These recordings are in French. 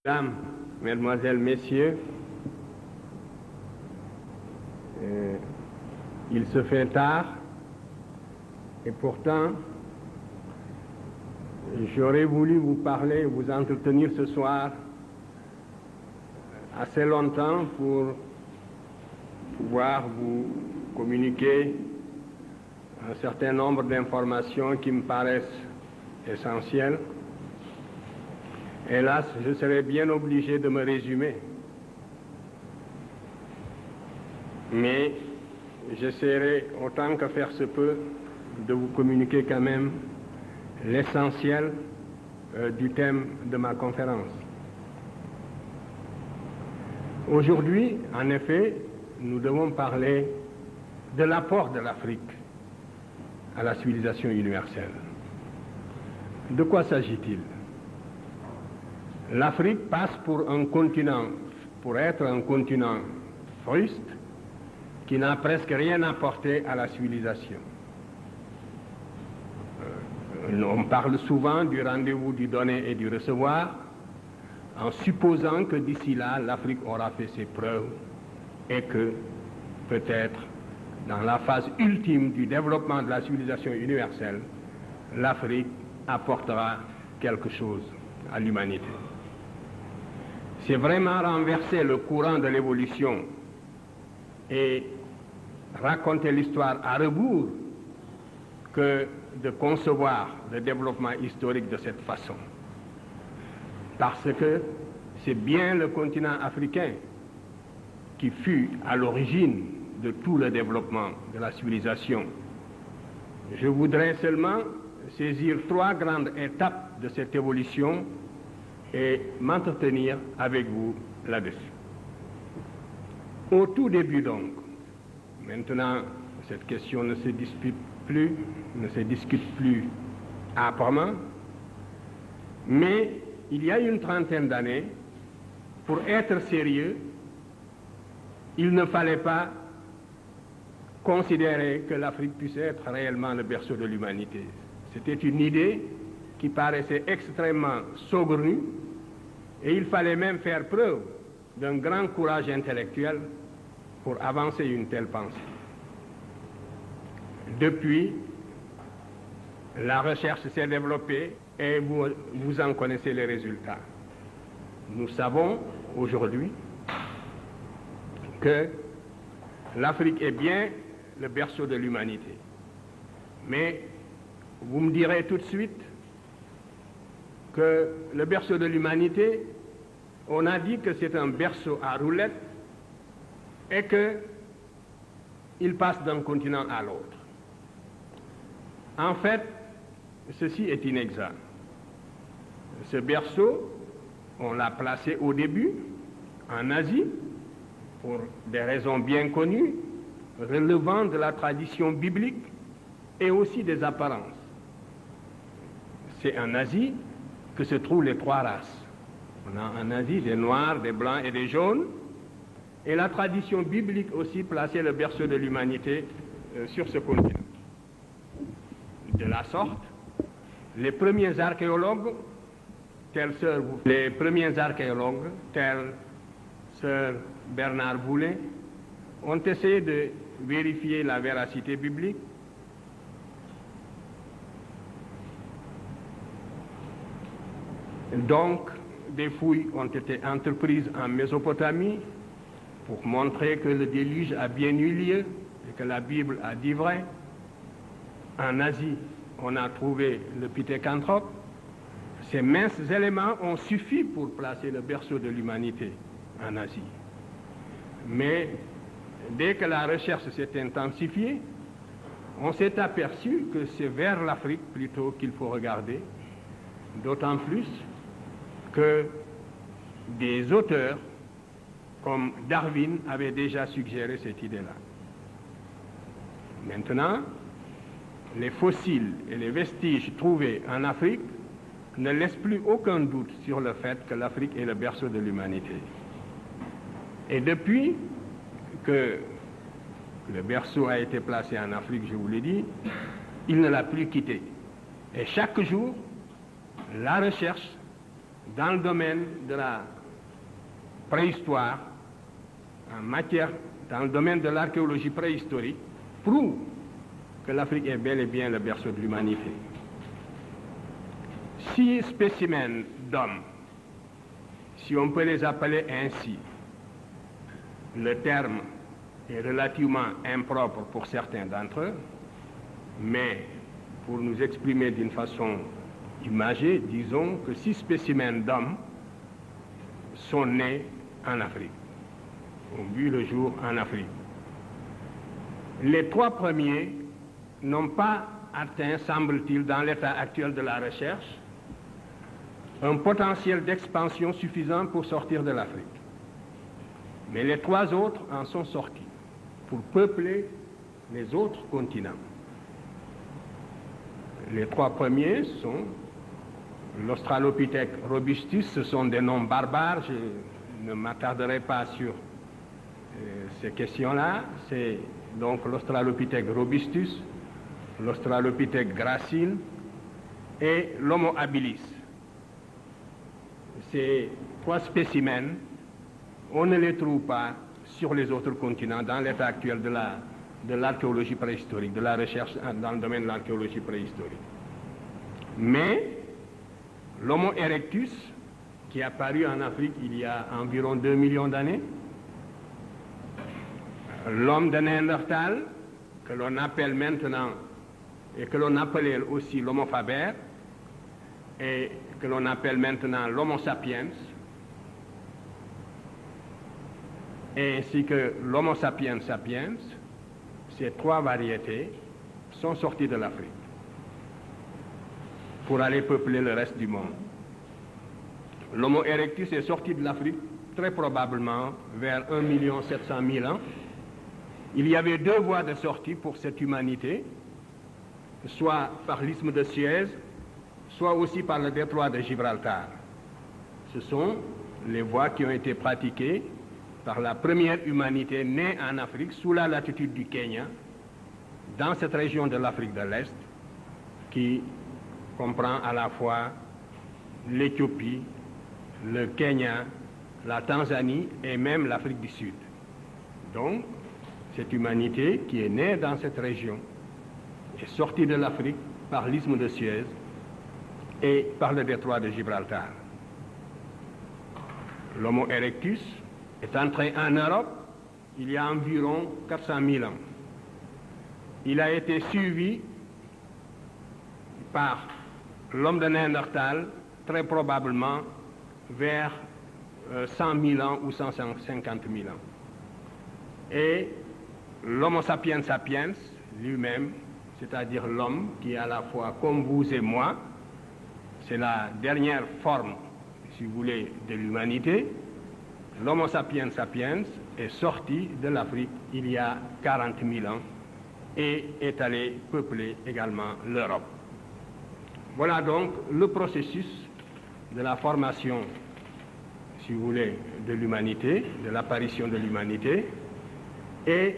Mesdames, Mesdemoiselles, Messieurs, il se fait tard et pourtant j'aurais voulu vous parler, vous entretenir ce soir assez longtemps pour pouvoir vous communiquer un certain nombre d'informations qui me paraissent essentielles. Hélas, je serais bien obligé de me résumer. Mais j'essaierai, autant que faire se peut, de vous communiquer quand même l'essentiel du thème de ma conférence. Aujourd'hui, en effet, nous devons parler de l'apport de l'Afrique à la civilisation universelle. De quoi s'agit-il? L'Afrique passe pour être un continent fruste qui n'a presque rien apporté à la civilisation. On parle souvent du rendez-vous du donner et du recevoir, en supposant que d'ici là, l'Afrique aura fait ses preuves et que, peut-être, dans la phase ultime du développement de la civilisation universelle, l'Afrique apportera quelque chose à l'humanité. C'est vraiment renverser le courant de l'évolution et raconter l'histoire à rebours que de concevoir le développement historique de cette façon. Parce que c'est bien le continent africain qui fut à l'origine de tout le développement de la civilisation. Je voudrais seulement saisir 3 grandes étapes de cette évolution et m'entretenir avec vous là-dessus. Au tout début donc, maintenant cette question ne se discute plus âprement, mais il y a une trentaine d'années, pour être sérieux, il ne fallait pas considérer que l'Afrique puisse être réellement le berceau de l'humanité. C'était une idée qui paraissait extrêmement saugrenue et il fallait même faire preuve d'un grand courage intellectuel pour avancer une telle pensée. Depuis, la recherche s'est développée et vous en connaissez les résultats. Nous savons aujourd'hui que l'Afrique est bien le berceau de l'humanité. Mais vous me direz tout de suite que le berceau de l'humanité, on a dit que c'est un berceau à roulettes et qu'il passe d'un continent à l'autre. En fait, ceci est inexact. Ce berceau, on l'a placé au début en Asie, pour des raisons bien connues, relevant de la tradition biblique et aussi des apparences. C'est en Asie que se trouvent les 3 races. On a en Asie des noirs, des blancs et des jaunes, et la tradition biblique aussi plaçait le berceau de l'humanité sur ce continent. De la sorte, les premiers archéologues, tels Sir Bernard Boulay, ont essayé de vérifier la véracité biblique. Donc, des fouilles ont été entreprises en Mésopotamie pour montrer que le déluge a bien eu lieu et que la Bible a dit vrai. En Asie, on a trouvé le pithécanthrope. Ces minces éléments ont suffi pour placer le berceau de l'humanité en Asie. Mais dès que la recherche s'est intensifiée, on s'est aperçu que c'est vers l'Afrique plutôt qu'il faut regarder, d'autant plus que des auteurs comme Darwin avaient déjà suggéré cette idée-là. Maintenant, les fossiles et les vestiges trouvés en Afrique ne laissent plus aucun doute sur le fait que l'Afrique est le berceau de l'humanité. Et depuis que le berceau a été placé en Afrique, je vous l'ai dit, il ne l'a plus quitté. Et chaque jour, la recherche dans le domaine de la préhistoire, dans le domaine de l'archéologie préhistorique, prouve que l'Afrique est bel et bien le berceau de l'humanité. 6 spécimens d'hommes, si on peut les appeler ainsi, le terme est relativement impropre pour certains d'entre eux, mais pour nous exprimer d'une façon imagée, disons que 6 spécimens d'hommes sont nés en Afrique, ont vu le jour en Afrique. Les 3 premiers n'ont pas atteint, semble-t-il, dans l'état actuel de la recherche, un potentiel d'expansion suffisant pour sortir de l'Afrique. Mais les 3 autres en sont sortis pour peupler les autres continents. Les 3 premiers sont l'Australopithèque robustus, ce sont des noms barbares, je ne m'attarderai pas sur ces questions-là. C'est donc l'Australopithèque robustus, l'Australopithèque gracile et l'Homo habilis. Ces 3 spécimens, on ne les trouve pas sur les autres continents dans l'état actuel de l'archéologie préhistorique, de la recherche dans le domaine de l'archéologie préhistorique. Mais l'Homo erectus, qui est apparu en Afrique il y a environ 2 millions d'années, l'homme de Néandertal, que l'on appelle maintenant, et que l'on appelait aussi l'Homo faber, et que l'on appelle maintenant l'Homo sapiens, ainsi que l'Homo sapiens sapiens, ces 3 variétés sont sorties de l'Afrique pour aller peupler le reste du monde. L'Homo erectus est sorti de l'Afrique très probablement vers 1 700 000 ans. Il y avait 2 voies de sortie pour cette humanité, soit par l'isthme de Suez, soit aussi par le détroit de Gibraltar. Ce sont les voies qui ont été pratiquées par la première humanité née en Afrique sous la latitude du Kenya, dans cette région de l'Afrique de l'Est, qui comprend à la fois l'Éthiopie, le Kenya, la Tanzanie et même l'Afrique du Sud. Donc, cette humanité qui est née dans cette région est sortie de l'Afrique par l'isthme de Suez et par le détroit de Gibraltar. L'Homo erectus est entré en Europe il y a environ 400 000 ans. Il a été suivi par l'homme de Néandertal, très probablement vers 100 000 ans ou 150 000 ans. Et l'Homo sapiens sapiens lui-même, c'est-à-dire l'homme qui est à la fois comme vous et moi, c'est la dernière forme, si vous voulez, de l'humanité. L'Homo sapiens sapiens est sorti de l'Afrique il y a 40 000 ans et est allé peupler également l'Europe. Voilà donc le processus de la formation, si vous voulez, de l'humanité, de l'apparition de l'humanité, et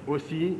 aussi